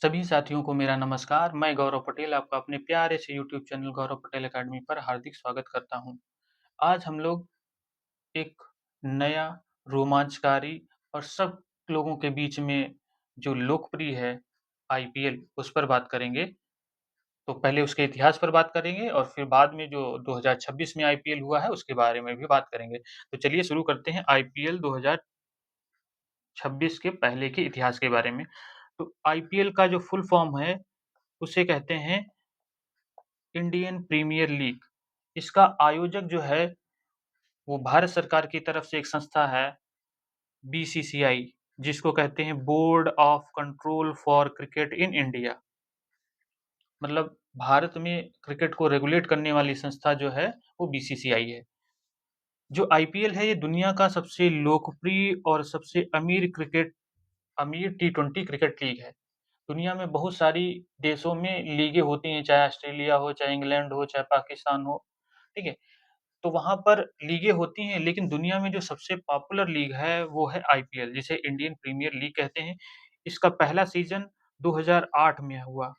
सभी साथियों को मेरा नमस्कार। मैं गौरव पटेल आपका अपने प्यारे से YouTube channel Gaurav Patel academy पर हार्दिक स्वागत करता हूँ। आज हम लोग एक नया, रोमांचकारी और सब लोगों के बीच में जो लोकप्रिय है आईपीएल उस पर बात करेंगे। तो पहले उसके इतिहास पर बात करेंगे और फिर बाद में जो 2026 में आईपीएल हुआ है उसके बारे में भी बात करेंगे। तो चलिए शुरू करते हैं आईपीएल 2026 के पहले के इतिहास के बारे में। तो आईपीएल का जो फुल फॉर्म है उसे कहते हैं इंडियन प्रीमियर लीग। इसका आयोजक जो है वो भारत सरकार की तरफ से एक संस्था है बीसीसीआई, जिसको कहते हैं board of control for cricket in India. मतलब भारत में क्रिकेट को रेगुलेट करने वाली संस्था जो है वो बीसीसीआई है। जो आईपीएल है ये दुनिया का सबसे लोकप्रिय और सबसे अमीर टी20 क्रिकेट लीग है। दुनिया में बहुत सारी देशों में लीगें होती हैं, चाहे ऑस्ट्रेलिया हो, चाहे इंग्लैंड हो, चाहे पाकिस्तान हो, ठीक है? तो वहाँ पर लीगें होती हैं, लेकिन दुनिया में जो सबसे पॉपुलर लीग है, वो है आईपीएल, जिसे इंडियन प्रीमियर लीग कहते हैं। इसका पहला सीज़न 2008 में हुआ।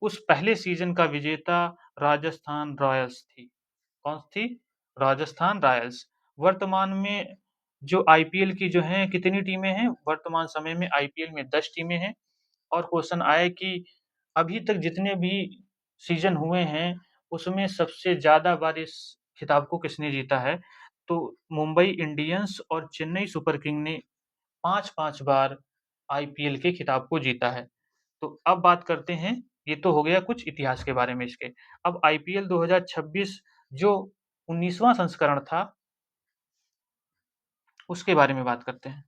उस पहले सीज़न का विजेता राजस्थान रॉयल्स थी। कौन थी? राजस्थान रॉयल्स। वर्तमान में जो आईपीएल की जो हैं कितनी टीमें हैं? वर्तमान समय में आईपीएल में 10 टीमें हैं। और क्वेश्चन आए कि अभी तक जितने भी सीज़न हुए हैं, उसमें सबसे ज़्यादा बार इस खिताब को किसने जीता है? तो मुंबई इंडियंस और चेन्नई सुपर किंग ने 5-5 बार आईपीएल के खिताब को जीता है। तो अब बात करते हैं, ये तो हो गया कुछ इतिहास के बारे में इसके। अब आईपीएल 2026 जो 19वां संस्करण था, उसके बारे में बात करते हैं।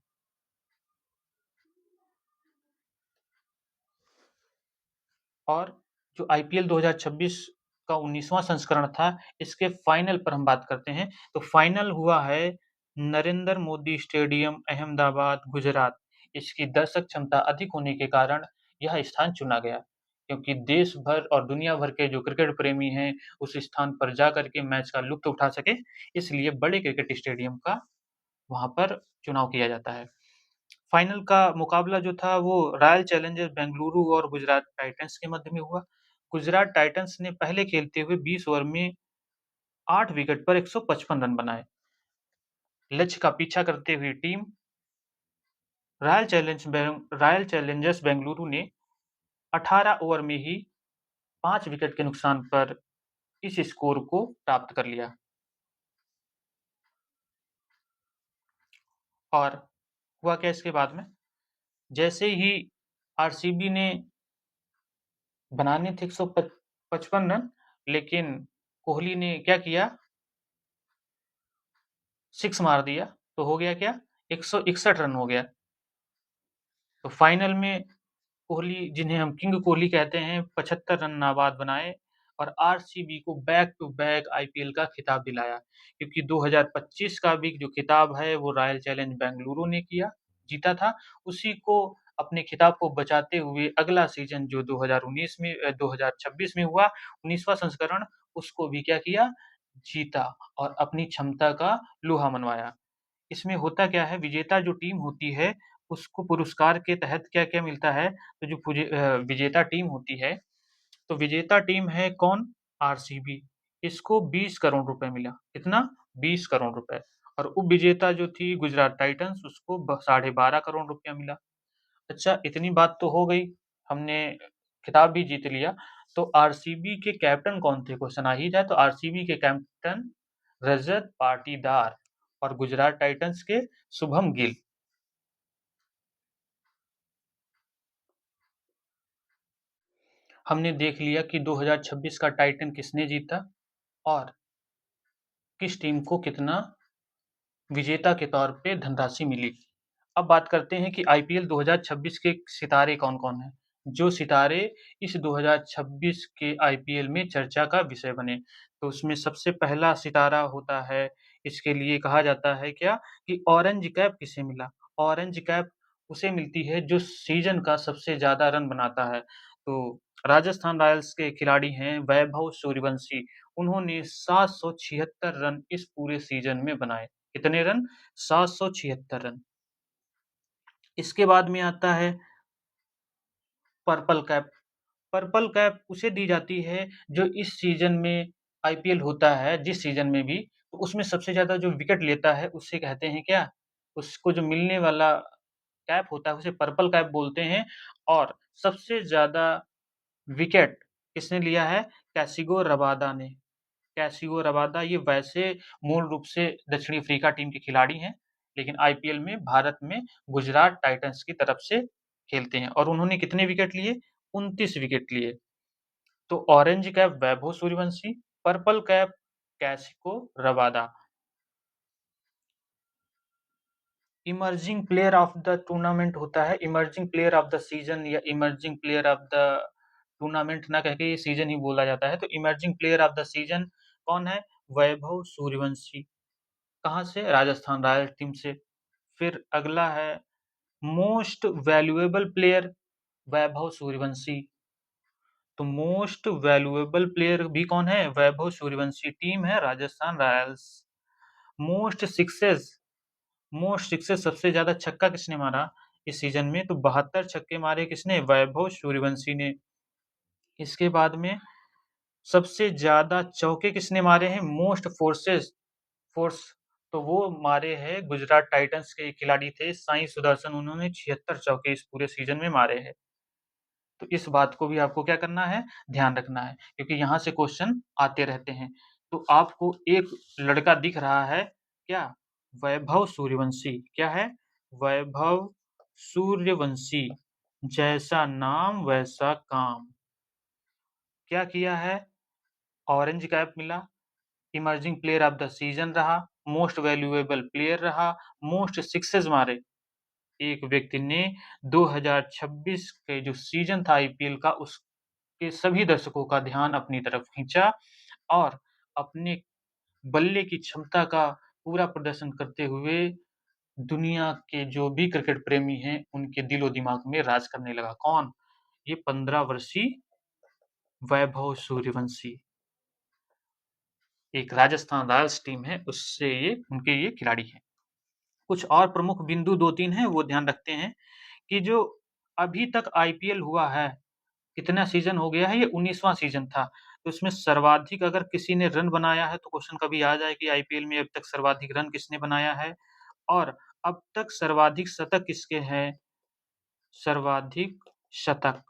और जो आईपीएल 2026 का 19वां संस्करण था, इसके फाइनल पर हम बात करते हैं। तो फाइनल हुआ है नरेंद्र मोदी स्टेडियम, अहमदाबाद, गुजरात। इसकी दर्शक क्षमता अधिक होने के कारण यह स्थान चुना गया, क्योंकि देश भर और दुनिया भर के जो क्रिकेट प्रेमी हैं, उस स्थान पर जाकर के मैच का लुत्फ़ उठा सकें, इसलिए बड़े क्रिकेट स्टेडियम का वहाँ पर चुनाव किया जाता है। फाइनल का मुकाबला जो था वो रॉयल चैलेंजर्स बेंगलुरु और गुजरात टाइटंस के मध्य में हुआ। गुजरात टाइटंस ने पहले खेलते हुए 20 ओवर में 8 विकेट पर 155 रन बनाए। लक्ष्य का पीछा करते हुए टीम रॉयल चैलेंजर्स बेंगलुरु ने 18 ओवर में ही 5 विकेट के नुकसान पर इस स्कोर को प्राप्त कर लिया। और हुआ क्या इसके बाद में? जैसे ही आरसीबी ने बनाने थे 155 रन, लेकिन कोहली ने क्या किया? 6 मार दिया, तो हो गया क्या? 161 रन हो गया। तो फाइनल में कोहली, जिन्हें हम किंग कोहली कहते हैं, 75 रन नाबाद बनाए और आरसीबी को बैक टू बैक आईपीएल का खिताब दिलाया, क्योंकि 2025 का भी जो खिताब है वो रॉयल चैलेंज बेंगलुरु ने जीता था। उसी को अपने खिताब को बचाते हुए अगला सीज़न जो 2026 में हुआ, 19वां संस्करण, उसको भी क्या किया? जीता और अपनी क्षमता का लोहा मनवाया। इसमें होता क्या है, विजेता जो टीम होती है, उसको पुरस्कार के तहत क्या-क्या मिलता है? तो जो विजेता टीम होती है, तो विजेता टीम है कौन? आरसीबी। इसको 20 करोड़ रुपए मिला। कितना? 20 करोड़ रुपए। और उपविजेता जो थी गुजरात टाइटंस, उसको साढ़े 12 करोड़ रुपया मिला। अच्छा, इतनी बात तो हो गई, हमने खिताब भी जीत लिया। तो आरसीबी के कैप्टन कौन थे? क्वेश्चन आ ही जाए तो आरसीबी के कैप्टन रजत पाटीदार और गुजरात टाइटंस के शुभम गिल। हमने देख लिया कि 2026 का टाइटन किसने जीता और किस टीम को कितना विजेता के तौर पे धनराशि मिली। अब बात करते हैं कि आईपीएल 2026 के सितारे कौन-कौन हैं? जो सितारे इस 2026 के आईपीएल में चर्चा का विषय बने। तो उसमें सबसे पहला सितारा होता है, इसके लिए कहा जाता है क्या? कि ऑरेंज कैप किसे मिला? ऑरेंज कैप उसे मिलती है जो सीज़न का सबसे ज़्यादा रन बनाता है। तो राजस्थान रॉयल्स के खिलाड़ी हैं वैभव सूर्यवंशी। उन्होंने 776 रन इस पूरे सीज़न में बनाए। कितने रन? 776 रन। इसके बाद में आता है पर्पल कैप। पर्पल कैप उसे दी जाती है जो इस सीज़न में आईपीएल होता है, जिस सीज़न में भी, तो उसमें सबसे ज़्यादा जो विकेट लेता है उसे कहते हैं क्या? उसको जो मिलने वाला कैप होता है उसे पर्पल कैप बोलते हैं। और सबसे ज़्यादा विकेट किसने लिया है? कैसिगो रबादा ने। कैसिगो रबादा ये वैसे मूल रूप से दक्षिणी अफ्रीका टीम के खिलाड़ी हैं, लेकिन आईपीएल में भारत में गुजरात टाइटंस की तरफ से खेलते हैं और उन्होंने कितने विकेट लिए? 29 विकेट लिए। तो orange cap Vaibhav Suryavanshi, purple cap Kagiso Rabada. Emerging player of the tournament होता है, emerging player of the season या emerging player of the tournament ना कह के ये सीजन ही बोला जाता है। तो emerging player of the season कौन है? वैभव सूर्यवंशी। कहाँ से? राजस्थान रॉयल्स टीम से। फिर अगला है most valuable player, Vaibhav Suryavanshi. तो मोस्ट वैल्यूएबल प्लेयर भी कौन है? वैभव सूर्यवंशी। टीम है Rajasthan Royals. Most sixes, most sixes सबसे ज्यादा छक्का किसने मारा इस सीजन में? तो 72 छक्के मारे किसने? वैभव सूर्यवंशी ने। इसके बाद में सबसे ज्यादा चौके किसने मारे हैं? मोस्ट फोर्सेस, फोर्स, तो वो मारे हैं गुजरात टाइटंस के खिलाड़ी थे साई सुदर्शन, उन्होंने 76 चौके इस पूरे सीजन में मारे हैं। तो इस बात को भी आपको क्या करना है? ध्यान रखना है, क्योंकि यहाँ से क्वेश्चन आते रहते हैं। तो आपको एक लड़का दिख रहा है क्या? वैभव सूर्यवंशी। क्या है? वैभव सूर्यवंशी। जैसा नाम वैसा काम। क्या किया है? ऑरेंज कैप मिला, emerging player of the season रहा, मोस्ट वैल्यूएबल प्लेयर रहा, मोस्ट सिक्सेस मारे। एक व्यक्ति ने 2026 के जो सीजन था आईपीएल का उसके सभी दर्शकों का ध्यान अपनी तरफ खींचा और अपने बल्ले की क्षमता का पूरा प्रदर्शन करते हुए दुनिया के जो भी क्रिकेट प्रेमी हैं उनके दिलो-दिमाग में राज करने लगा। कौन? ये 15 वर्षीय वैभव सूर्यवंशी। एक राजस्थान रॉयल्स टीम है, उससे ये उनके ये खिलाड़ी हैं। कुछ और प्रमुख बिंदु 2-3 हैं वो ध्यान रखते हैं कि जो अभी तक आईपीएल हुआ है, कितना सीजन हो गया है? ये 19वां सीजन था। तो इसमें सर्वाधिक अगर किसी ने रन बनाया है तो क्वेश्चन कभी आ जाए कि आईपीएल में अब तक सर्वाधिक रन किसने बनाया है? और अब तक सर्वाधिक शतक किसके हैं? सर्वाधिक शतक।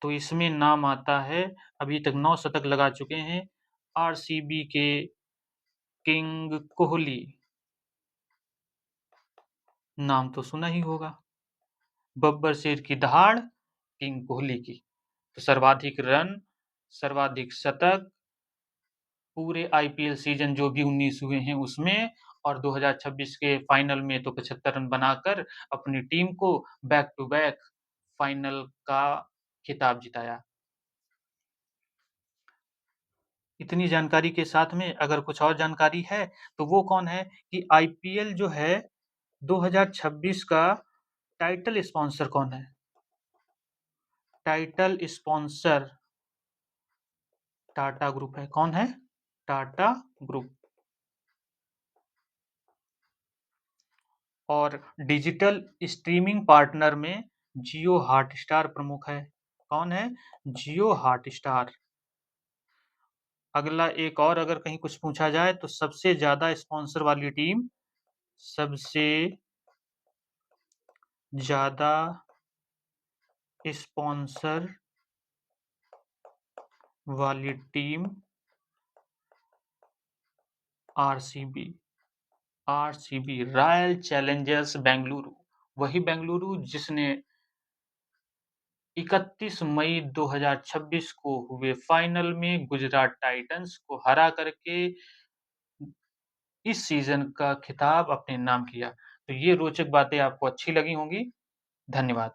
तो इसमें नाम आता है, अभी तक 9 शतक लगा चुके हैं आरसीबी के किंग कोहली। नाम तो सुना ही होगा। बब्बर शेर की दहाड़, किंग कोहली की। तो सर्वाधिक रन, सर्वाधिक शतक पूरे आईपीएल सीजन जो भी 19 हुए हैं उसमें, और 2026 के फाइनल में तो 75 रन बनाकर अपनी टीम को बैक टू बैक फाइनल का खिताब जिताया। इतनी जानकारी के साथ में अगर कुछ और जानकारी है तो वो कौन है कि आईपीएल जो है 2026 का टाइटल स्पॉन्सर कौन है? टाइटल स्पॉन्सर टाटा ग्रुप है। कौन है? टाटा ग्रुप। और डिजिटल स्ट्रीमिंग पार्टनर में जियो हॉटस्टार प्रमुख है। कौन है? जियो हॉटस्टार। अगला एक और अगर कहीं कुछ पूछा जाए तो सबसे ज्यादा स्पॉन्सर वाली टीम, सबसे ज्यादा स्पॉन्सर वाली team RCB. RCB royal Challengers Bengaluru. वही बेंगलुरु जिसने 31 मई 2026 को हुए फाइनल में गुजरात टाइटंस को हरा करके इस सीजन का खिताब अपने नाम किया। तो ये रोचक बातें आपको अच्छी लगी होंगी। धन्यवाद।